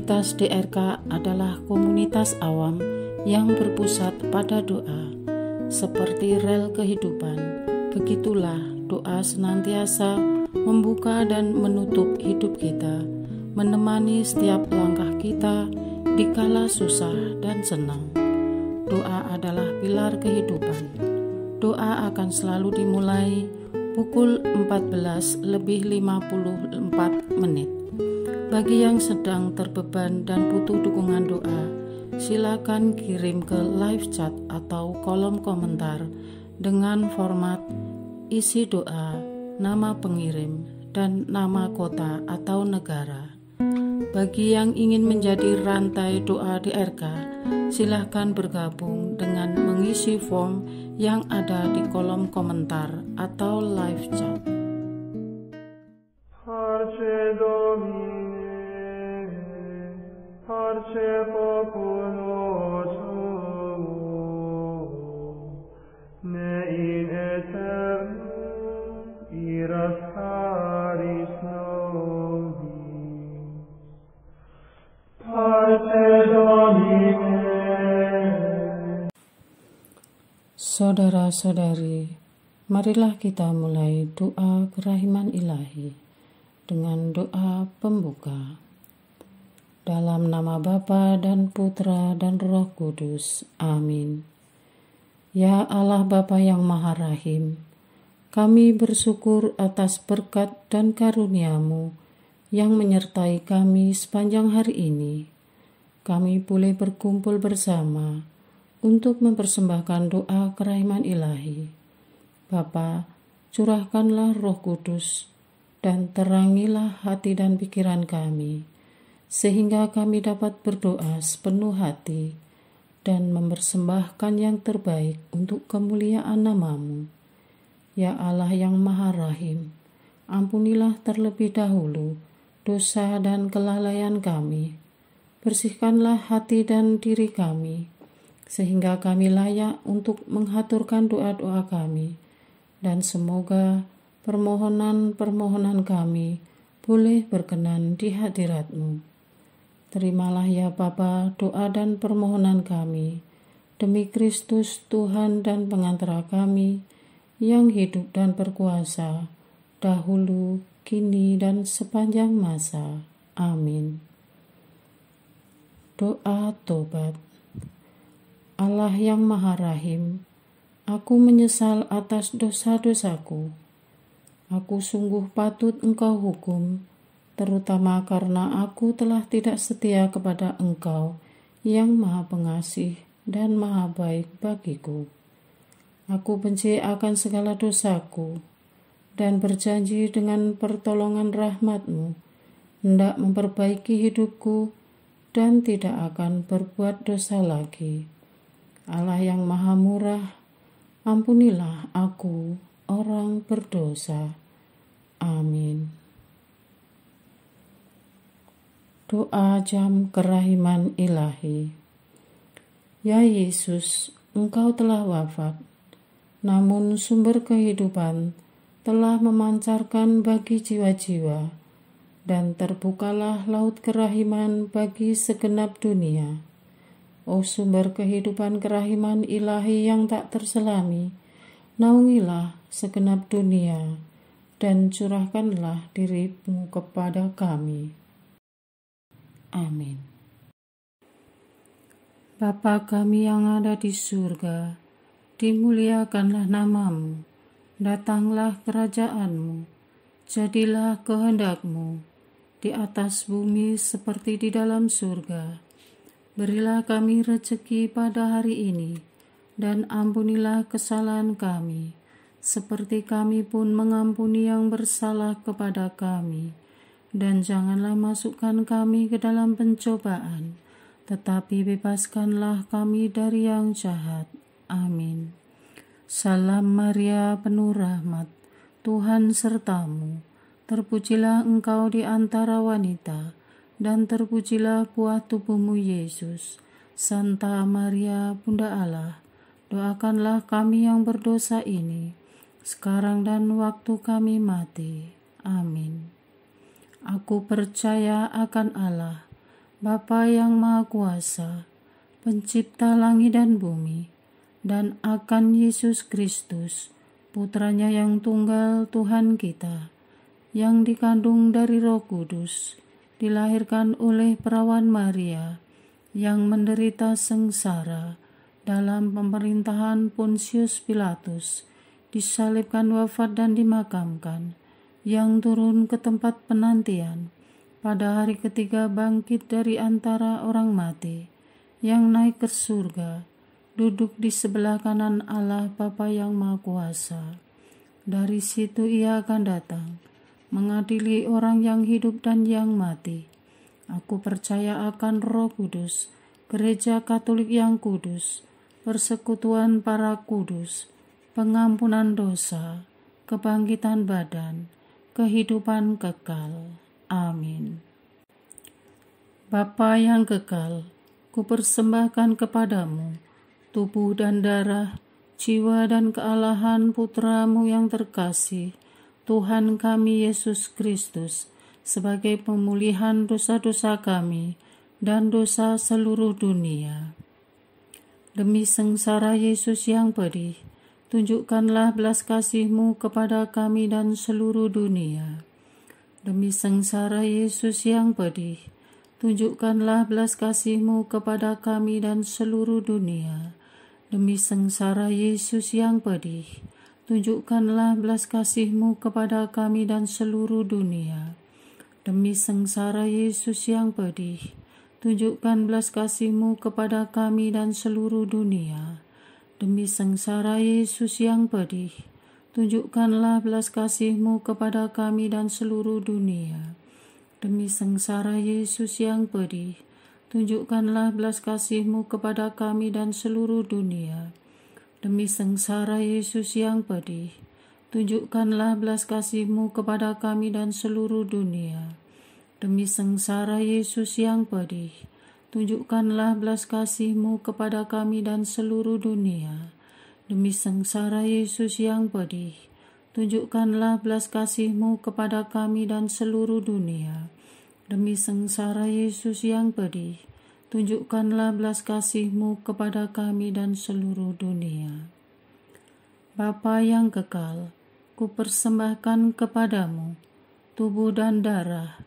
Komunitas DRK adalah komunitas awam yang berpusat pada doa. Seperti rel kehidupan, begitulah doa senantiasa membuka dan menutup hidup kita, menemani setiap langkah kita di kala susah dan senang. Doa adalah pilar kehidupan. Doa akan selalu dimulai pukul 14:54. Bagi yang sedang terbeban dan butuh dukungan doa, silakan kirim ke live chat atau kolom komentar dengan format isi doa, nama pengirim, dan nama kota atau negara. Bagi yang ingin menjadi rantai doa DRK, silakan bergabung dengan mengisi form yang ada di kolom komentar atau live chat. Saudara-saudari, marilah kita mulai doa kerahiman ilahi dengan doa pembuka. Dalam nama Bapa dan Putra dan Roh Kudus. Amin. Ya Allah Bapa yang Maha Rahim, kami bersyukur atas berkat dan karunia-Mu yang menyertai kami sepanjang hari ini. Kami boleh berkumpul bersama untuk mempersembahkan doa kerahiman ilahi. Bapa, curahkanlah Roh Kudus dan terangilah hati dan pikiran kami, sehingga kami dapat berdoa sepenuh hati dan mempersembahkan yang terbaik untuk kemuliaan nama-Mu. Ya Allah yang Maha Rahim, ampunilah terlebih dahulu dosa dan kelalaian kami. Bersihkanlah hati dan diri kami, sehingga kami layak untuk menghaturkan doa-doa kami, dan semoga permohonan-permohonan kami boleh berkenan di hadirat-Mu. Terimalah ya Bapa doa dan permohonan kami, demi Kristus Tuhan dan pengantara kami, yang hidup dan berkuasa, dahulu, kini, dan sepanjang masa. Amin. Doa tobat. Allah yang Maha Rahim, aku menyesal atas dosa-dosaku. Aku sungguh patut Engkau hukum, terutama karena aku telah tidak setia kepada Engkau yang Maha Pengasih dan Maha Baik bagiku. Aku benci akan segala dosaku dan berjanji dengan pertolongan rahmat-Mu hendak memperbaiki hidupku dan tidak akan berbuat dosa lagi. Allah yang Maha Murah, ampunilah aku, orang berdosa. Amin. Doa jam kerahiman ilahi. Ya Yesus, Engkau telah wafat, namun sumber kehidupan telah memancarkan bagi jiwa-jiwa, dan terbukalah laut kerahiman bagi segenap dunia. O sumber kehidupan kerahiman ilahi yang tak terselami, naungilah segenap dunia dan curahkanlah diri-Mu kepada kami. Amin. Bapa kami yang ada di surga, dimuliakanlah nama-Mu, datanglah kerajaan-Mu, jadilah kehendak-Mu di atas bumi seperti di dalam surga. Berilah kami rezeki pada hari ini, dan ampunilah kesalahan kami, seperti kami pun mengampuni yang bersalah kepada kami. Dan janganlah masukkan kami ke dalam pencobaan, tetapi bebaskanlah kami dari yang jahat. Amin. Salam Maria, penuh rahmat, Tuhan serta-Mu. Terpujilah Engkau di antara wanita, dan terpujilah buah tubuh-Mu Yesus. Santa Maria, Bunda Allah, doakanlah kami yang berdosa ini, sekarang dan waktu kami mati. Amin. Aku percaya akan Allah, Bapa yang Maha Kuasa, Pencipta langit dan bumi, dan akan Yesus Kristus, Putranya yang tunggal Tuhan kita, yang dikandung dari Roh Kudus, dilahirkan oleh perawan Maria, yang menderita sengsara dalam pemerintahan Pontius Pilatus, disalibkan, wafat dan dimakamkan, yang turun ke tempat penantian, pada hari ketiga bangkit dari antara orang mati, yang naik ke surga, duduk di sebelah kanan Allah Bapa yang Maha Kuasa. Dari situ Ia akan datang, mengadili orang yang hidup dan yang mati. Aku percaya akan Roh Kudus, Gereja Katolik yang kudus, persekutuan para kudus, pengampunan dosa, kebangkitan badan, kehidupan kekal. Amin. Bapa yang kekal, kupersembahkan kepadamu tubuh dan darah, jiwa dan kealahan Putramu yang terkasih, Tuhan kami Yesus Kristus, sebagai pemulihan dosa-dosa kami dan dosa seluruh dunia. Demi sengsara Yesus yang pedih, tunjukkanlah belas kasih-Mu kepada kami dan seluruh dunia. Demi sengsara Yesus yang pedih, tunjukkanlah belas kasih-Mu kepada kami dan seluruh dunia. Demi sengsara Yesus yang pedih, tunjukkanlah belas kasih-Mu kepada kami dan seluruh dunia. Demi sengsara Yesus yang pedih, tunjukkan belas kasih-Mu kepada kami dan seluruh dunia. Demi sengsara Yesus yang pedih, tunjukkanlah belas kasih-Mu kepada kami dan seluruh dunia. Demi sengsara Yesus yang pedih, tunjukkanlah belas kasih-Mu kepada kami dan seluruh dunia. Demi sengsara Yesus yang pedih, tunjukkanlah belas kasih-Mu kepada kami dan seluruh dunia. Demi sengsara Yesus yang pedih, tunjukkanlah belas kasih-Mu kepada kami dan seluruh dunia. Demi sengsara Yesus yang pedih, tunjukkanlah belas kasih-Mu kepada kami dan seluruh dunia. Demi sengsara Yesus yang pedih, tunjukkanlah belas kasih-Mu kepada kami dan seluruh dunia. Bapa yang kekal, kupersembahkan kepadamu tubuh dan darah,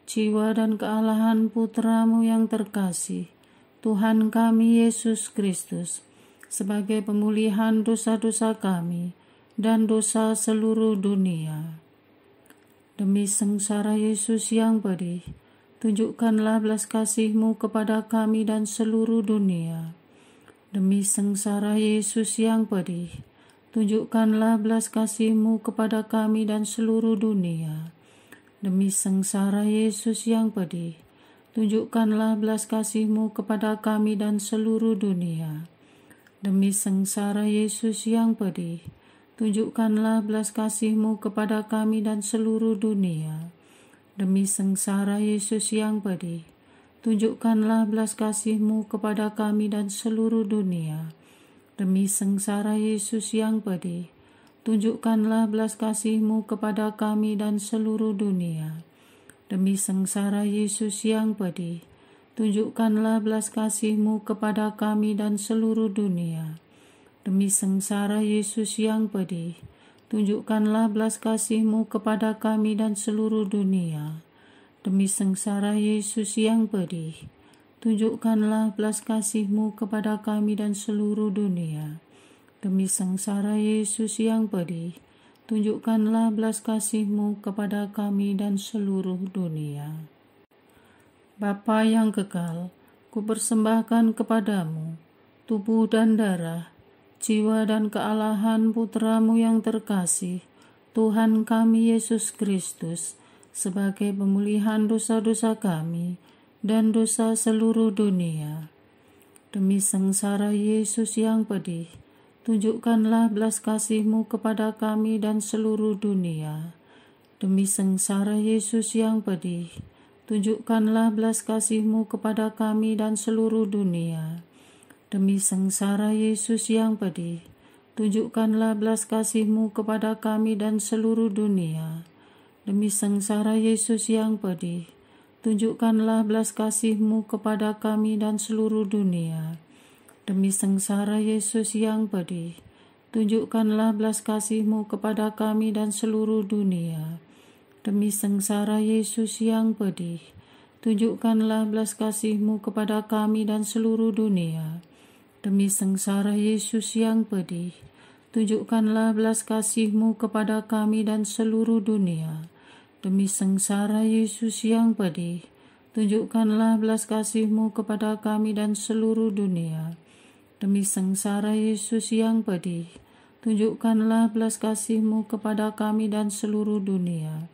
jiwa dan kealahan Putramu yang terkasih, Tuhan kami Yesus Kristus, sebagai pemulihan dosa-dosa kami dan dosa seluruh dunia. Demi sengsara Yesus yang pedih, tunjukkanlah belas kasih-Mu kepada kami dan seluruh dunia. Demi sengsara Yesus yang pedih, tunjukkanlah belas kasih-Mu kepada kami dan seluruh dunia. Demi sengsara Yesus yang pedih, tunjukkanlah belas kasih-Mu kepada kami dan seluruh dunia. Demi sengsara Yesus yang pedih, tunjukkanlah belas kasih-Mu kepada kami dan seluruh dunia. Demi sengsara Yesus yang pedih, tunjukkanlah belas kasih-Mu kepada kami dan seluruh dunia. Demi sengsara Yesus yang pedih, tunjukkanlah belas kasih-Mu kepada kami dan seluruh dunia. Demi sengsara Yesus yang pedih, tunjukkanlah belas kasih-Mu kepada kami dan seluruh dunia. Demi sengsara Yesus yang pedih, tunjukkanlah belas kasih-Mu kepada kami dan seluruh dunia. Demi sengsara Yesus yang pedih, tunjukkanlah belas kasih-Mu kepada kami dan seluruh dunia. Demi sengsara Yesus yang pedih, tunjukkanlah belas kasih-Mu kepada kami dan seluruh dunia. Bapa yang kekal, kupersembahkan kepadamu tubuh dan darah, jiwa dan kealahan Putramu yang terkasih, Tuhan kami Yesus Kristus, sebagai pemulihan dosa-dosa kami dan dosa seluruh dunia. Demi sengsara Yesus yang pedih, tunjukkanlah belas kasih-Mu kepada kami dan seluruh dunia. Demi sengsara Yesus yang pedih, tunjukkanlah belas kasih-Mu kepada kami dan seluruh dunia. Demi sengsara Yesus yang pedih, tunjukkanlah belas kasih-Mu kepada kami dan seluruh dunia. Demi sengsara Yesus yang pedih, tunjukkanlah belas kasih-Mu kepada kami dan seluruh dunia. Demi sengsara Yesus yang pedih, tunjukkanlah belas kasih-Mu kepada kami dan seluruh dunia. Demi sengsara Yesus yang pedih, tunjukkanlah belas kasih-Mu kepada kami dan seluruh dunia. Demi sengsara Yesus yang pedih, tunjukkanlah belas kasih-Mu kepada kami dan seluruh dunia. Demi sengsara Yesus yang pedih, tunjukkanlah belas kasih-Mu kepada kami dan seluruh dunia. Demi sengsara Yesus yang pedih, tunjukkanlah belas kasih-Mu kepada kami dan seluruh dunia.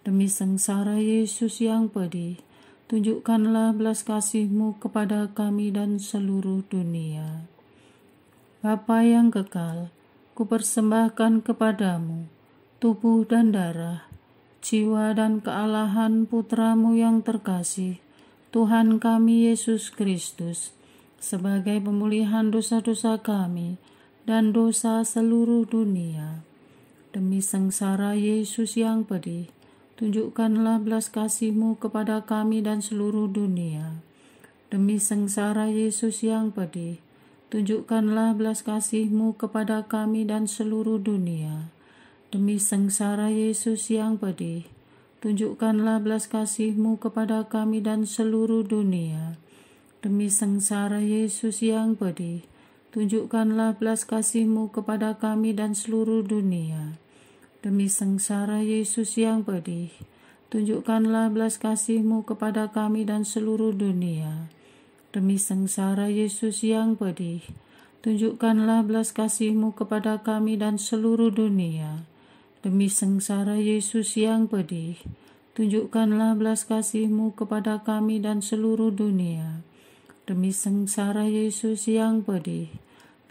Demi sengsara Yesus yang pedih, tunjukkanlah belas kasih-Mu kepada kami dan seluruh dunia. Bapa yang kekal, kupersembahkan kepadamu tubuh dan darah, jiwa dan kealahan Putra-Mu yang terkasih, Tuhan kami Yesus Kristus, sebagai pemulihan dosa-dosa kami dan dosa seluruh dunia. Demi sengsara Yesus yang pedih, tunjukkanlah belas kasih-Mu kepada kami dan seluruh dunia. Demi sengsara Yesus yang pedih, tunjukkanlah belas kasih-Mu kepada kami dan seluruh dunia. Demi sengsara Yesus yang pedih, tunjukkanlah belas kasih-Mu kepada kami dan seluruh dunia. Demi sengsara Yesus yang pedih, tunjukkanlah belas kasih-Mu kepada kami dan seluruh dunia. Demi sengsara Yesus yang pedih, tunjukkanlah belas kasih-Mu kepada kami dan seluruh dunia. Demi sengsara Yesus yang pedih, tunjukkanlah belas kasih-Mu kepada kami dan seluruh dunia. Demi sengsara Yesus yang pedih, tunjukkanlah belas kasih-Mu kepada kami dan seluruh dunia. Demi sengsara Yesus yang pedih,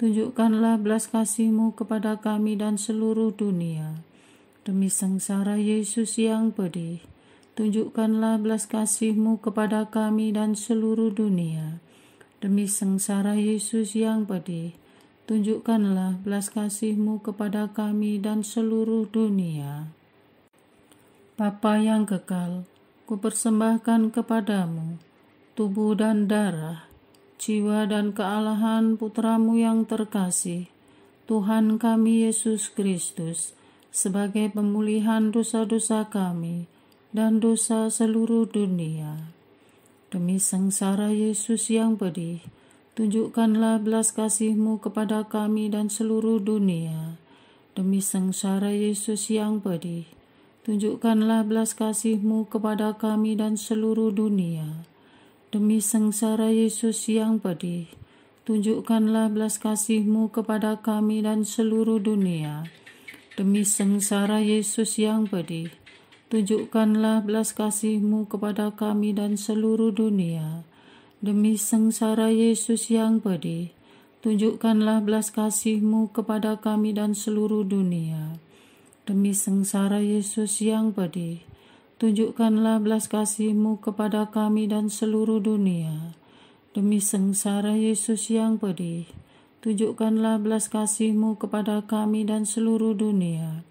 tunjukkanlah belas kasih-Mu kepada kami dan seluruh dunia. Demi sengsara Yesus yang pedih, tunjukkanlah belas kasih-Mu kepada kami dan seluruh dunia. Demi sengsara Yesus yang pedih, tunjukkanlah belas kasih-Mu kepada kami dan seluruh dunia. Bapa yang kekal, kupersembahkan kepadamu tubuh dan darah, jiwa dan kealahan Putra-Mu yang terkasih, Tuhan kami Yesus Kristus, sebagai pemulihan dosa-dosa kami dan dosa seluruh dunia. Demi sengsara Yesus yang pedih, tunjukkanlah belas kasih-Mu kepada kami dan seluruh dunia. Demi sengsara Yesus yang pedih, tunjukkanlah belas kasih-Mu kepada kami dan seluruh dunia. Demi sengsara Yesus yang pedih, tunjukkanlah belas kasih-Mu kepada kami dan seluruh dunia. Demi sengsara Yesus yang pedih, tunjukkanlah belas kasih-Mu kepada kami dan seluruh dunia. Demi sengsara Yesus yang pedih, tunjukkanlah belas kasih-Mu kepada kami dan seluruh dunia. Demi sengsara Yesus yang pedih, tunjukkanlah belas kasih-Mu kepada kami dan seluruh dunia. Demi sengsara Yesus yang pedih, tunjukkanlah belas kasih-Mu kepada kami dan seluruh dunia.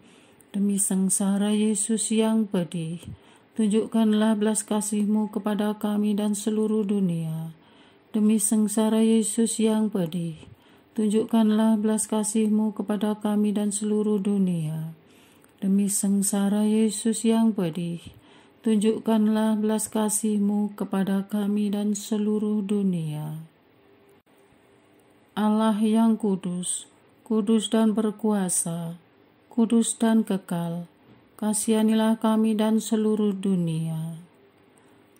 Demi sengsara Yesus yang pedih, tunjukkanlah belas kasih-Mu kepada kami dan seluruh dunia. Demi sengsara Yesus yang pedih, tunjukkanlah belas kasih-Mu kepada kami dan seluruh dunia. Demi sengsara Yesus yang pedih, tunjukkanlah belas kasih-Mu kepada kami dan seluruh dunia. Allah yang kudus, kudus dan berkuasa, kudus dan kekal, kasihanilah kami dan seluruh dunia.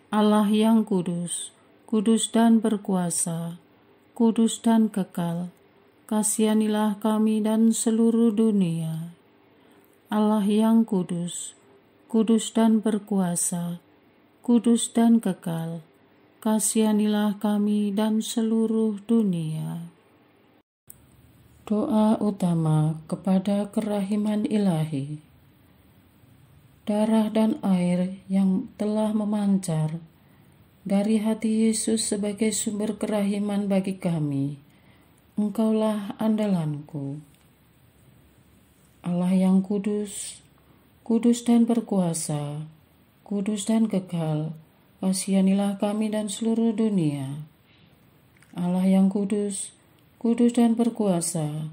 Allah yang kudus, kudus dan berkuasa, kudus dan kekal, kasihanilah kami dan seluruh dunia. Allah yang kudus, kudus dan berkuasa, kudus dan kekal, kasihanilah kami dan seluruh dunia. Doa utama kepada kerahiman ilahi. Darah dan air yang telah memancar dari hati Yesus sebagai sumber kerahiman bagi kami, Engkaulah andalanku. Allah yang kudus, kudus dan berkuasa, kudus dan kekal, kasihanilah kami dan seluruh dunia. Allah yang kudus, kudus dan berkuasa,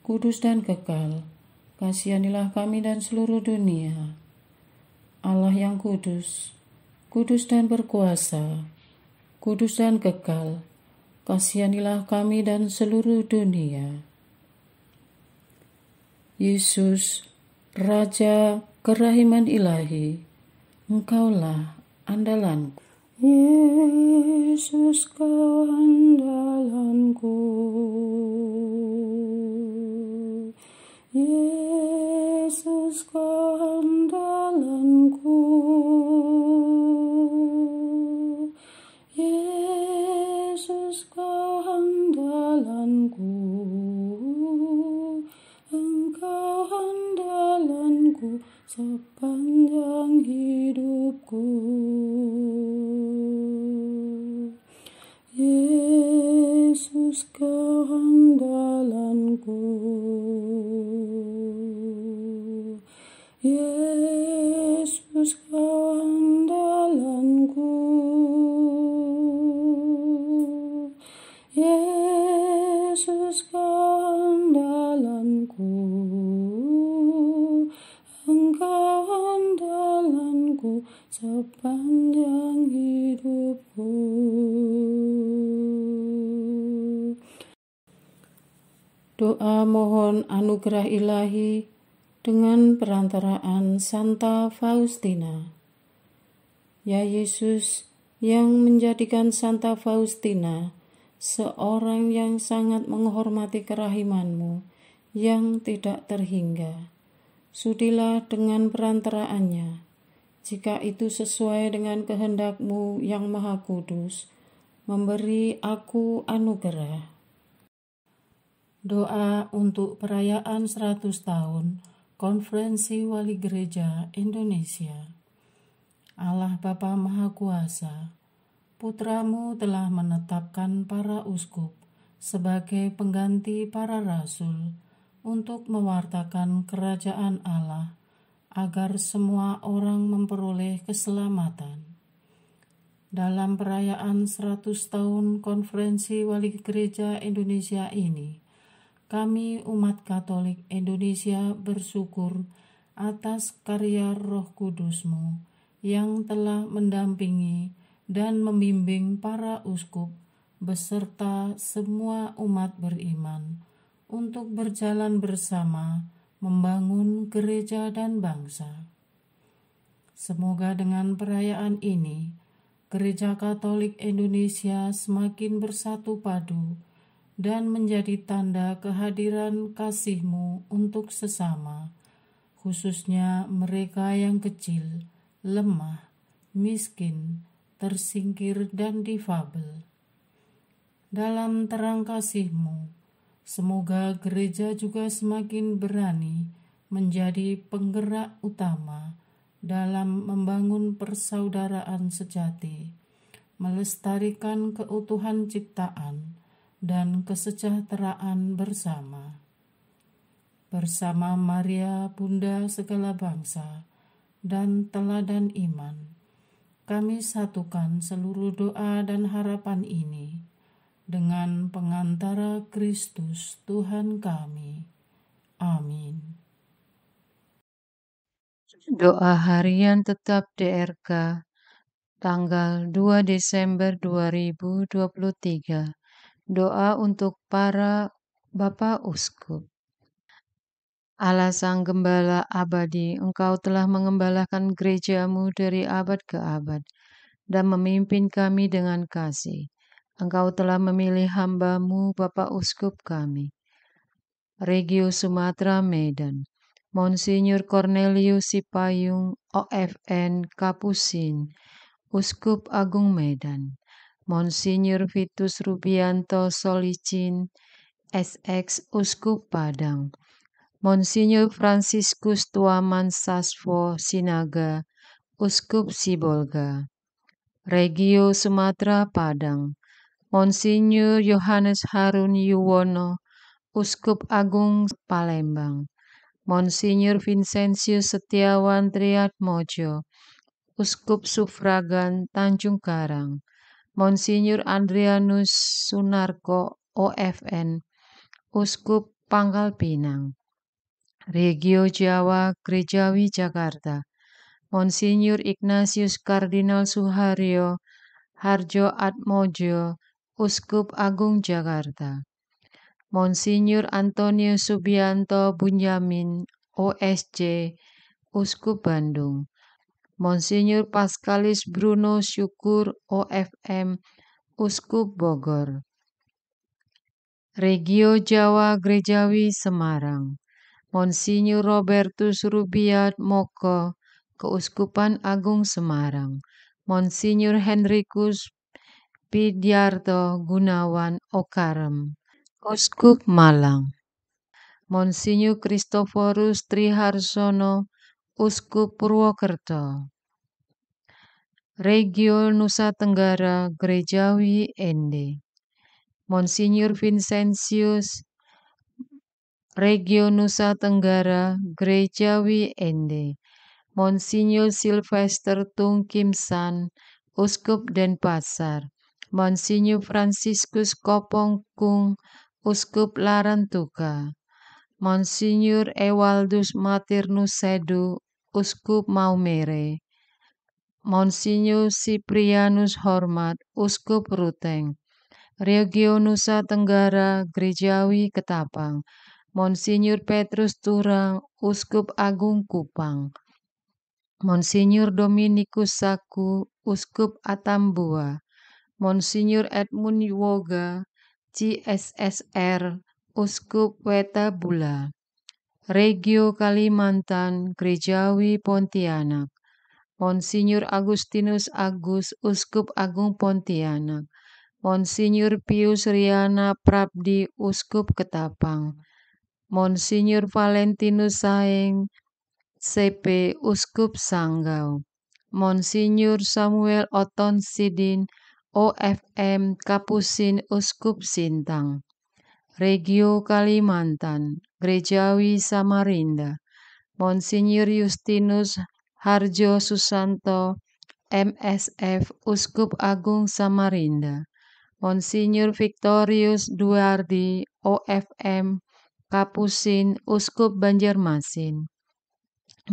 kudus dan kekal, kasihanilah kami dan seluruh dunia. Allah yang kudus, kudus dan berkuasa, kudus dan kekal, kasihanilah kami dan seluruh dunia. Yesus, Raja kerahiman ilahi, Engkaulah andalanku. Yesus, Kau andalanku. Yesus, Kau andalanku. Yesus, Kau andalanku. Engkau andalanku sepanjang hidupku. Yesus, Kau andalanku. Yesus, Kau andalanku. Yesus, Kau andalanku. Engkau andalanku sepanjang hidupku. Doa mohon anugerah ilahi dengan perantaraan Santa Faustina. Ya Yesus, yang menjadikan Santa Faustina seorang yang sangat menghormati kerahiman-Mu yang tidak terhingga, sudilah dengan perantaraannya, jika itu sesuai dengan kehendak-Mu yang maha kudus, memberi aku anugerah. Doa untuk perayaan 100 tahun Konferensi Wali Gereja Indonesia. Allah Bapa Maha Kuasa, Putra-Mu telah menetapkan para uskup sebagai pengganti para rasul untuk mewartakan kerajaan Allah agar semua orang memperoleh keselamatan. Dalam perayaan 100 tahun Konferensi Wali Gereja Indonesia ini, kami umat Katolik Indonesia bersyukur atas karya Roh Kudus-Mu yang telah mendampingi dan membimbing para uskup beserta semua umat beriman untuk berjalan bersama membangun gereja dan bangsa. Semoga dengan perayaan ini, Gereja Katolik Indonesia semakin bersatu padu dan menjadi tanda kehadiran kasih-Mu untuk sesama, khususnya mereka yang kecil, lemah, miskin, tersingkir, dan difabel. Dalam terang kasih-Mu, semoga gereja juga semakin berani menjadi penggerak utama dalam membangun persaudaraan sejati, melestarikan keutuhan ciptaan, dan kesejahteraan bersama. Bersama Maria, Bunda segala bangsa, dan teladan iman, kami satukan seluruh doa dan harapan ini dengan pengantara Kristus Tuhan kami. Amin. Doa harian tetap DRK tanggal 2 Desember 2023. Doa untuk para Bapak Uskup. Allah Sang Gembala abadi, Engkau telah mengembalakan gereja-Mu dari abad ke abad dan memimpin kami dengan kasih. Engkau telah memilih hamba-Mu Bapak Uskup kami, Regio Sumatera Medan, Monsinyur Cornelius Sipayung, OFN Kapusin, Uskup Agung Medan, Monsinyur Vitus Rubianto Solicin, SX Uskup Padang, Monsinyur Franciscus Tuaman Sasvo Sinaga, Uskup Sibolga, Regio Sumatera Padang, Monsinyur Yohanes Harun Yuwono, Uskup Agung Palembang, Monsinyur Vincentius Setiawan Triatmojo, Uskup Sufragan Tanjung Karang, Monsinyur Adrianus Sunarko OFN, Uskup Pangkal Pinang, Regio Jawa Gerejawi Jakarta, Monsinyur Ignatius Kardinal Suharyo Harjo Atmojo, Uskup Agung Jakarta, Monsinyur Antonio Subianto Bunyamin, OSC, Uskup Bandung, Monsinyur Paskalis Bruno Syukur, OFM, Uskup Bogor, Regio Jawa Gerejawi Semarang, Monsinyur Robertus Rubiat Moko, Keuskupan Agung Semarang, Monsinyur Henrikus Pidiarto Gunawan Okarem, Uskup Malang, Monsinyur Kristoforus Triharsono, Uskup Purwokerto, Regio Nusa Tenggara Gerejawi Ende, Monsinyur Vincentius Regio Nusa Tenggara Gerejawi Ende, Monsinyur Sylvester Tung Kim San, Uskup Denpasar, Monsinyur Franciscus Kopong Kung, Uskup Larantuka, Monsinyur Ewaldus Matirnus Sedu, Uskup Maumere, Monsinyur Siprianus Hormat, Uskup Ruteng, Regio Nusa Tenggara Gerejawi Ketapang, Monsinyur Petrus Turang, Uskup Agung Kupang, Monsinyur Dominikus Saku, Uskup Atambua, Monsinyur Edmund Woga, CSSR, Uskup Wetabula, Regio Kalimantan Gerejawi Pontianak, Monsinyur Agustinus Agus, Uskup Agung Pontianak, Monsinyur Pius Riana Prabdi, Uskup Ketapang, Monsinyur Valentinus Saeng, CP, Uskup Sanggau, Monsinyur Samuel Oton Sidin, OFM Kapusin, Uskup Sintang, Regio Kalimantan Gerejawi Samarinda, Monsinyur Justinus Harjo Susanto, MSF, Uskup Agung Samarinda, Monsinyur Victorius Duardi, OFM Kapusin, Uskup Banjarmasin,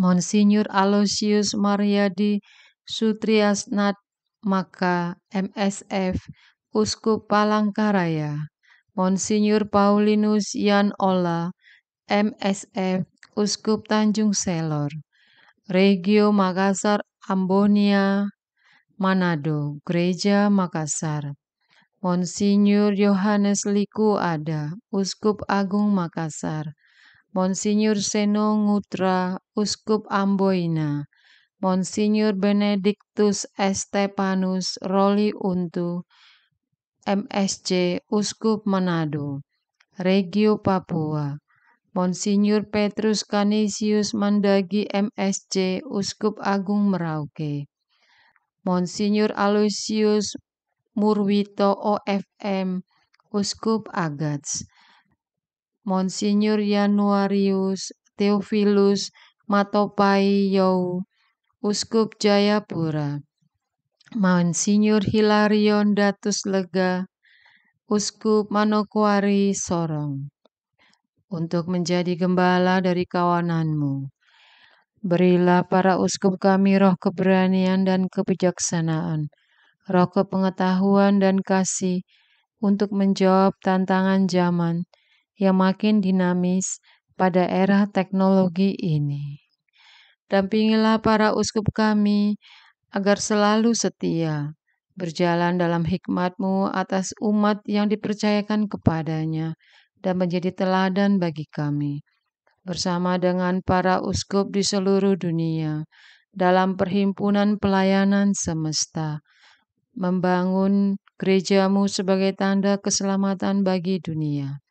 Monsinyur Aloysius Mariadi Sutriasnat Maka, MSF, Uskup Palangkaraya, Monsinyur Paulinus Yan Ola, MSF, Uskup Tanjung Selor, Regio Makassar Ambonia Manado, Gereja Makassar, Monsinyur Yohanes Liku Ada, Uskup Agung Makassar, Monsinyur Seno Ngutra, Uskup Amboina, Monsinyur Benedictus Estepanus Roli Untu, MSC, Uskup Manado, Regio Papua, Monsinyur Petrus Canisius Mandagi MSC, Uskup Agung Merauke, Monsinyur Aloysius Murwito OFM, Uskup Agats, Monsinyur Januarius Theophilus Matopai Yau, Uskup Jayapura, Monsinyur Hilarion Datus Lega, Uskup Manokwari Sorong, untuk menjadi gembala dari kawananmu. Berilah para uskup kami roh keberanian dan kebijaksanaan, roh kepengetahuan dan kasih untuk menjawab tantangan zaman yang makin dinamis pada era teknologi ini. Dampingilah para uskup kami agar selalu setia, berjalan dalam hikmat-Mu atas umat yang dipercayakan kepadanya dan menjadi teladan bagi kami, bersama dengan para uskup di seluruh dunia, dalam perhimpunan pelayanan semesta, membangun gereja-Mu sebagai tanda keselamatan bagi dunia.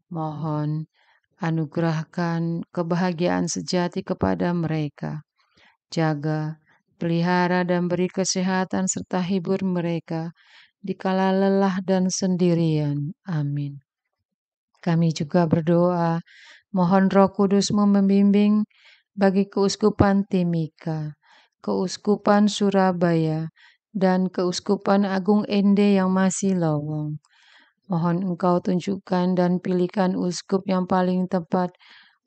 Mohon anugerahkan kebahagiaan sejati kepada mereka. Jaga, pelihara dan beri kesehatan serta hibur mereka di kala lelah dan sendirian. Amin. Kami juga berdoa, mohon Roh Kudus-Mu membimbing bagi Keuskupan Timika, Keuskupan Surabaya, dan Keuskupan Agung Ende yang masih lowong. Mohon Engkau tunjukkan dan pilihkan uskup yang paling tepat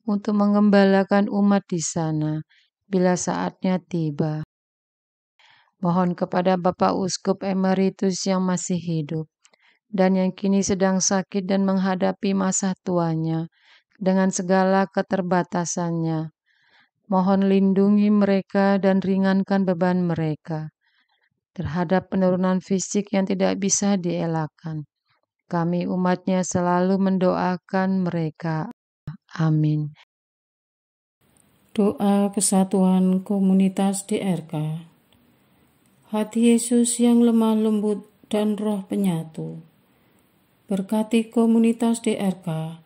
untuk mengembalakan umat di sana bila saatnya tiba. Mohon kepada Bapak Uskup Emeritus yang masih hidup dan yang kini sedang sakit dan menghadapi masa tuanya dengan segala keterbatasannya. Mohon lindungi mereka dan ringankan beban mereka terhadap penurunan fisik yang tidak bisa dielakkan. Kami umatnya selalu mendoakan mereka. Amin. Doa kesatuan komunitas DRK. Hati Yesus yang lemah lembut dan roh penyatu, berkati komunitas DRK,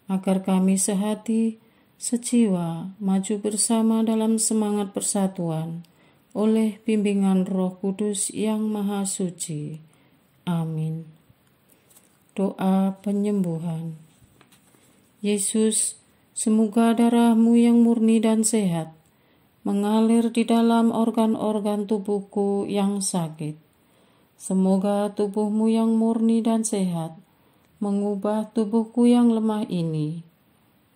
agar kami sehati, sejiwa, maju bersama dalam semangat persatuan, oleh bimbingan Roh Kudus yang Maha Suci. Amin. Doa penyembuhan. Yesus, semoga darah-Mu yang murni dan sehat mengalir di dalam organ-organ tubuhku yang sakit. Semoga tubuh-Mu yang murni dan sehat mengubah tubuhku yang lemah ini,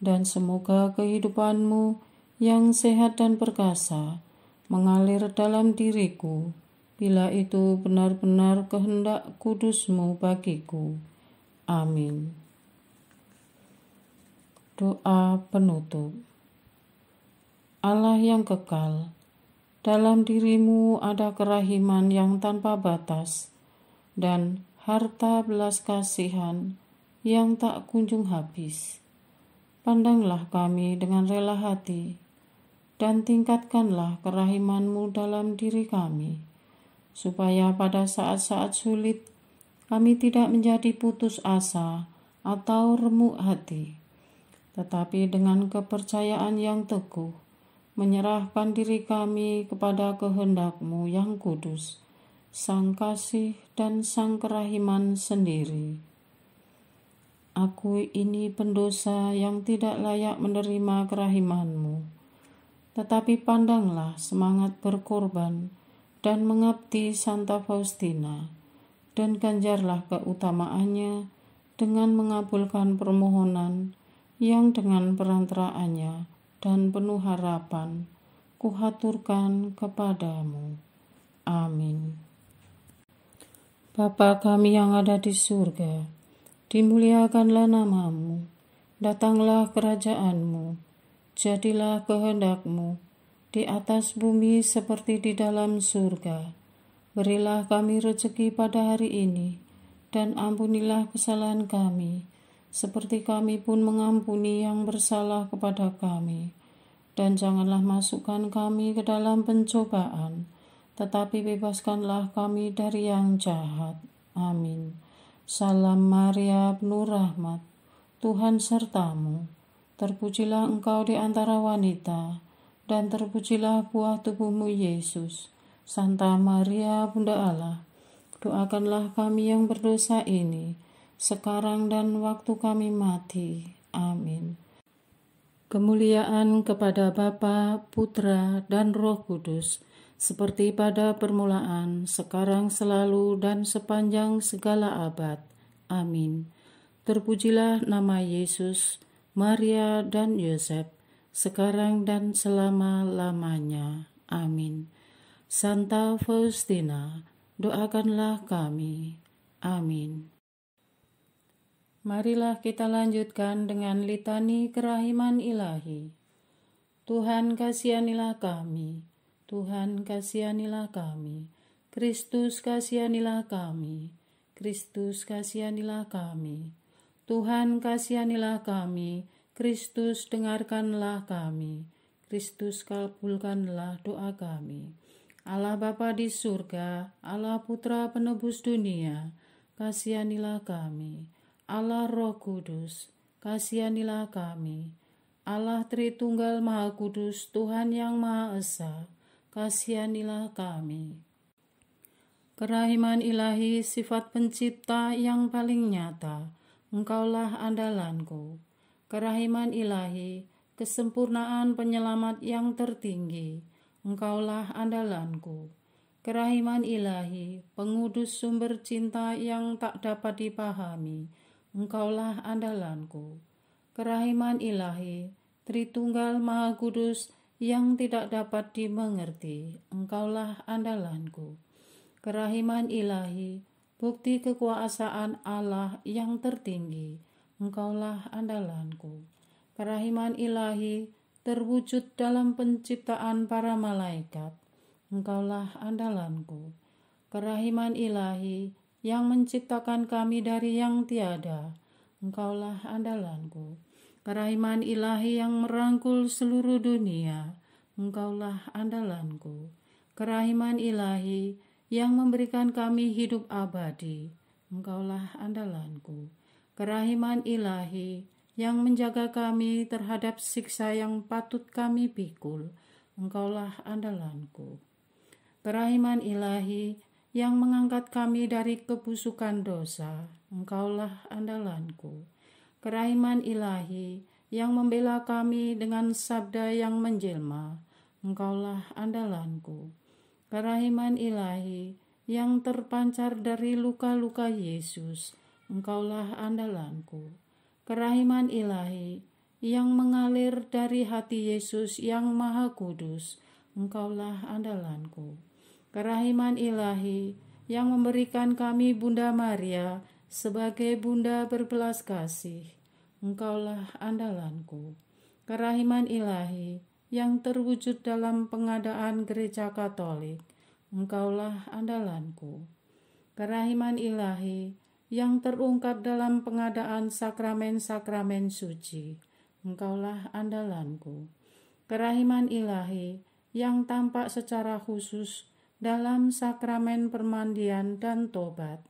dan semoga kehidupan-Mu yang sehat dan perkasa mengalir dalam diriku, bila itu benar-benar kehendak kudus-Mu bagiku. Amin. Doa penutup. Allah yang kekal, dalam diri-Mu ada kerahiman yang tanpa batas dan harta belas kasihan yang tak kunjung habis. Pandanglah kami dengan rela hati dan tingkatkanlah kerahiman-Mu dalam diri kami, supaya pada saat-saat sulit kami tidak menjadi putus asa atau remuk hati, tetapi dengan kepercayaan yang teguh menyerahkan diri kami kepada kehendak-Mu yang kudus, Sang Kasih dan Sang Kerahiman sendiri. Aku ini pendosa yang tidak layak menerima kerahiman-Mu, tetapi pandanglah semangat berkorban dan mengabdi Santa Faustina, dan ganjarlah keutamaannya dengan mengabulkan permohonan yang dengan perantaraannya dan penuh harapan kuhaturkan kepadamu. Amin. Bapa kami yang ada di surga, dimuliakanlah nama-Mu, datanglah kerajaan-Mu, jadilah kehendak-Mu di atas bumi seperti di dalam surga. Berilah kami rezeki pada hari ini, dan ampunilah kesalahan kami, seperti kami pun mengampuni yang bersalah kepada kami. Dan janganlah masukkan kami ke dalam pencobaan, tetapi bebaskanlah kami dari yang jahat. Amin. Salam Maria, penuh rahmat, Tuhan sertamu. Terpujilah engkau di antara wanita, dan terpujilah buah tubuhmu Yesus. Santa Maria, Bunda Allah, doakanlah kami yang berdosa ini, sekarang dan waktu kami mati. Amin. Kemuliaan kepada Bapa, Putra, dan Roh Kudus, seperti pada permulaan, sekarang, selalu, dan sepanjang segala abad. Amin. Terpujilah nama Yesus, Maria, dan Yosef, sekarang dan selama-lamanya. Amin. Santa Faustina, doakanlah kami. Amin. Marilah kita lanjutkan dengan litani kerahiman ilahi. Tuhan kasihanilah kami, Tuhan kasihanilah kami, Kristus kasihanilah kami, Kristus kasihanilah kami, Tuhan kasihanilah kami, Kristus dengarkanlah kami, Kristus kabulkanlah doa kami. Allah Bapa di surga, Allah Putra penebus dunia, kasihanilah kami. Allah Roh Kudus, kasihanilah kami. Allah Tritunggal Maha Kudus, Tuhan yang Maha Esa, kasihanilah kami. Kerahiman ilahi, sifat pencipta yang paling nyata, Engkaulah andalanku. Kerahiman ilahi, kesempurnaan penyelamat yang tertinggi, Engkaulah andalanku. Kerahiman ilahi, pengudus sumber cinta yang tak dapat dipahami, Engkaulah andalanku. Kerahiman ilahi, Tritunggal Maha Kudus yang tidak dapat dimengerti, Engkaulah andalanku. Kerahiman ilahi, bukti kekuasaan Allah yang tertinggi, Engkaulah andalanku. Kerahiman ilahi, terwujud dalam penciptaan para malaikat, Engkaulah andalanku. Kerahiman ilahi yang menciptakan kami dari yang tiada, Engkaulah andalanku. Kerahiman ilahi yang merangkul seluruh dunia, Engkaulah andalanku. Kerahiman ilahi yang memberikan kami hidup abadi, Engkaulah andalanku. Kerahiman ilahi yang menjaga kami terhadap siksa yang patut kami pikul, Engkaulah andalanku. Kerahiman ilahi yang mengangkat kami dari kebusukan dosa, Engkaulah andalanku. Kerahiman ilahi yang membela kami dengan sabda yang menjelma, Engkaulah andalanku. Kerahiman ilahi yang terpancar dari luka-luka Yesus, Engkaulah andalanku. Kerahiman ilahi yang mengalir dari hati Yesus yang Maha Kudus, Engkaulah andalanku. Kerahiman ilahi yang memberikan kami Bunda Maria sebagai Bunda berbelas kasih, Engkaulah andalanku. Kerahiman ilahi yang terwujud dalam pengadaan Gereja Katolik, Engkaulah andalanku. Kerahiman ilahi yang terungkap dalam pengadaan sakramen-sakramen suci, Engkaulah andalanku. Kerahiman ilahi yang tampak secara khusus dalam sakramen permandian dan tobat,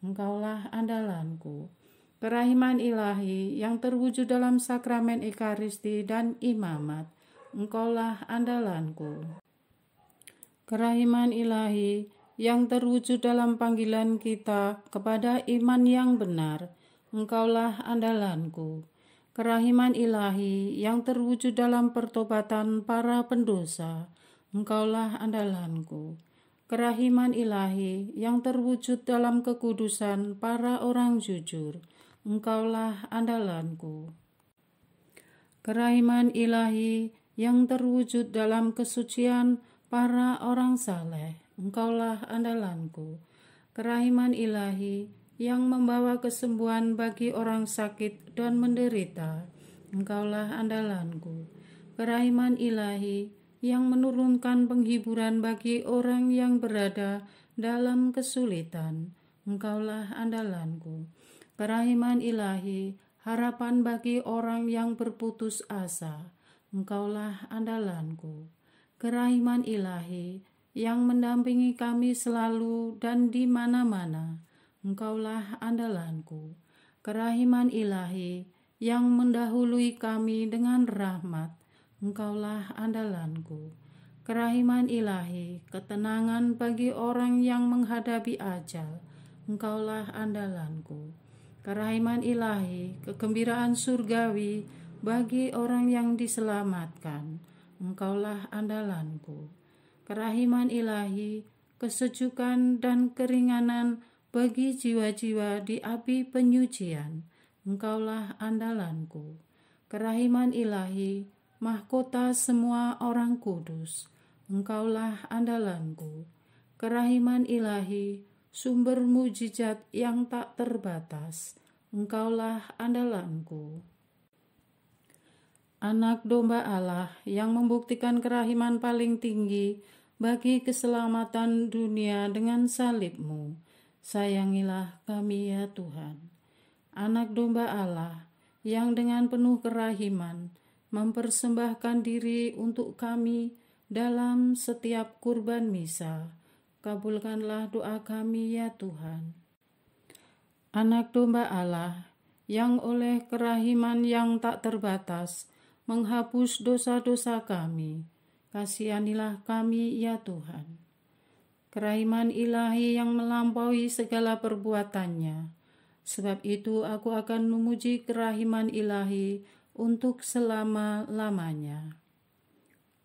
Engkaulah andalanku. Kerahiman ilahi yang terwujud dalam sakramen Ekaristi dan imamat, Engkaulah andalanku. Kerahiman ilahi yang terwujud dalam panggilan kita kepada iman yang benar, Engkaulah andalanku. Kerahiman ilahi yang terwujud dalam pertobatan para pendosa, Engkaulah andalanku. Kerahiman ilahi yang terwujud dalam kekudusan para orang jujur, Engkaulah andalanku. Kerahiman ilahi yang terwujud dalam kesucian para orang saleh, Engkaulah andalanku. Kerahiman ilahi yang membawa kesembuhan bagi orang sakit dan menderita, Engkaulah andalanku. Kerahiman ilahi yang menurunkan penghiburan bagi orang yang berada dalam kesulitan, Engkaulah andalanku. Kerahiman ilahi, harapan bagi orang yang berputus asa, Engkaulah andalanku. Kerahiman ilahi yang mendampingi kami selalu dan di mana-mana, Engkaulah andalanku. Kerahiman ilahi yang mendahului kami dengan rahmat, Engkaulah andalanku. Kerahiman ilahi, ketenangan bagi orang yang menghadapi ajal, Engkaulah andalanku. Kerahiman ilahi, kegembiraan surgawi bagi orang yang diselamatkan, Engkaulah andalanku. Kerahiman ilahi, kesejukan dan keringanan bagi jiwa-jiwa di api penyucian, Engkaulah andalanku. Kerahiman ilahi, mahkota semua orang kudus, Engkaulah andalanku. Kerahiman ilahi, sumber mujizat yang tak terbatas, Engkaulah andalanku. Anak domba Allah yang membuktikan kerahiman paling tinggi bagi keselamatan dunia dengan salib-Mu, sayangilah kami ya Tuhan. Anak domba Allah yang dengan penuh kerahiman mempersembahkan diri untuk kami dalam setiap kurban misa, kabulkanlah doa kami ya Tuhan. Anak domba Allah yang oleh kerahiman yang tak terbatas menghapus dosa-dosa kami, kasihanilah kami ya Tuhan. Kerahiman ilahi yang melampaui segala perbuatannya, sebab itu aku akan memuji kerahiman ilahi untuk selama-lamanya.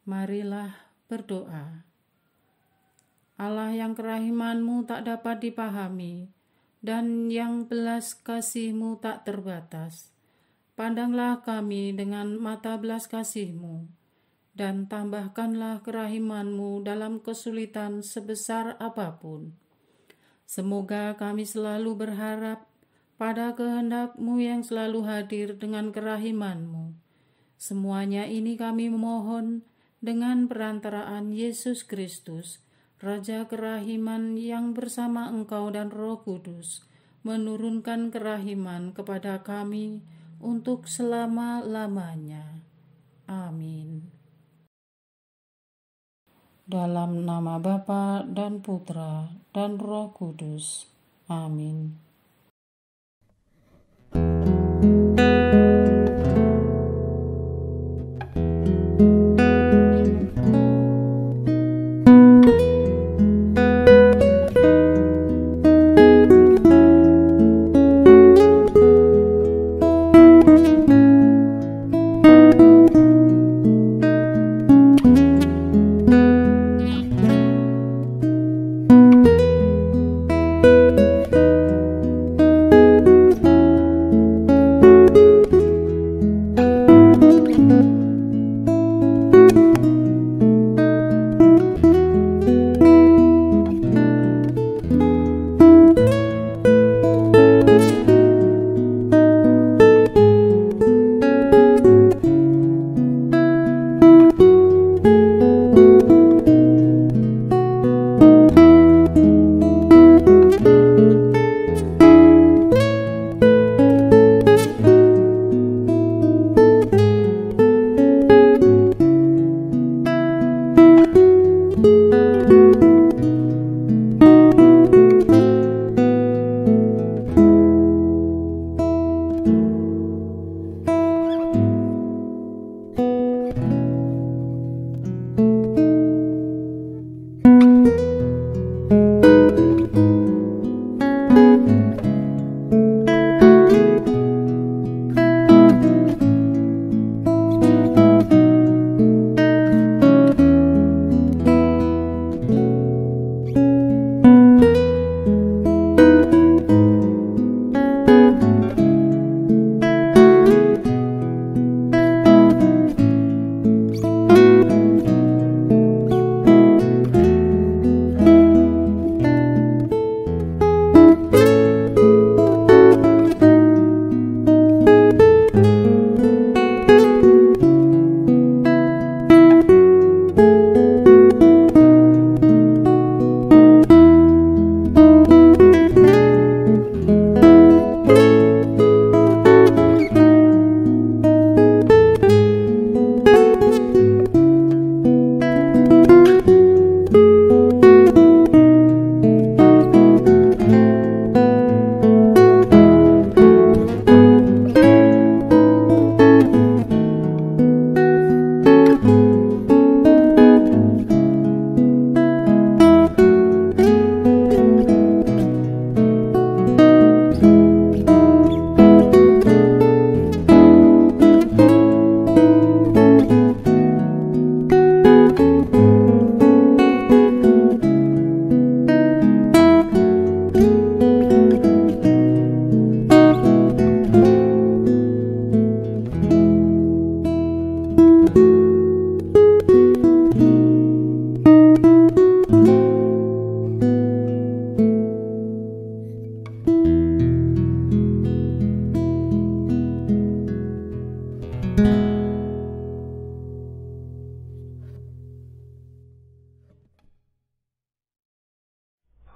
Marilah Berdoa. Allah yang kerahiman-Mu tak dapat dipahami dan yang belas kasih-Mu tak terbatas, pandanglah kami dengan mata belas kasih-Mu dan tambahkanlah kerahiman-Mu dalam kesulitan sebesar apapun. Semoga kami selalu berharap pada kehendak-Mu yang selalu hadir dengan kerahiman-Mu. Semuanya ini kami memohon dengan perantaraan Yesus Kristus, Raja kerahiman yang bersama Engkau dan Roh Kudus menurunkan kerahiman kepada kami untuk selama-lamanya. Amin. Dalam nama Bapa dan Putra dan Roh Kudus. Amin.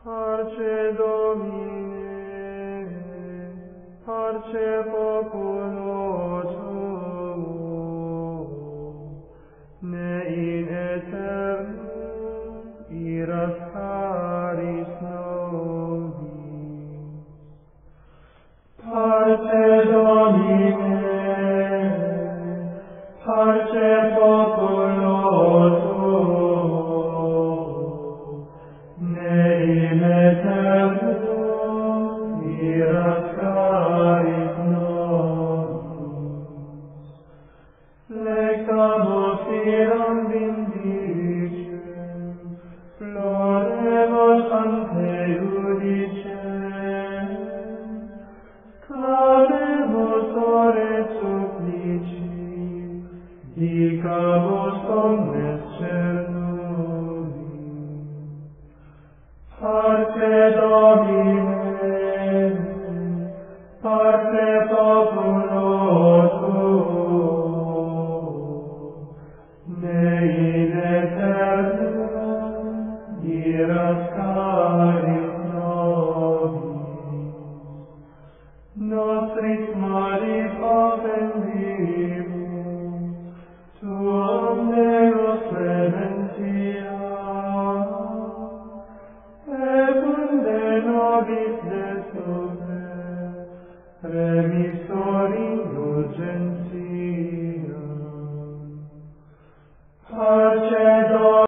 Parce Domine, parce populo tuo, ne in aeternum iras caris nobis. Parce Domine, remisori indulgensi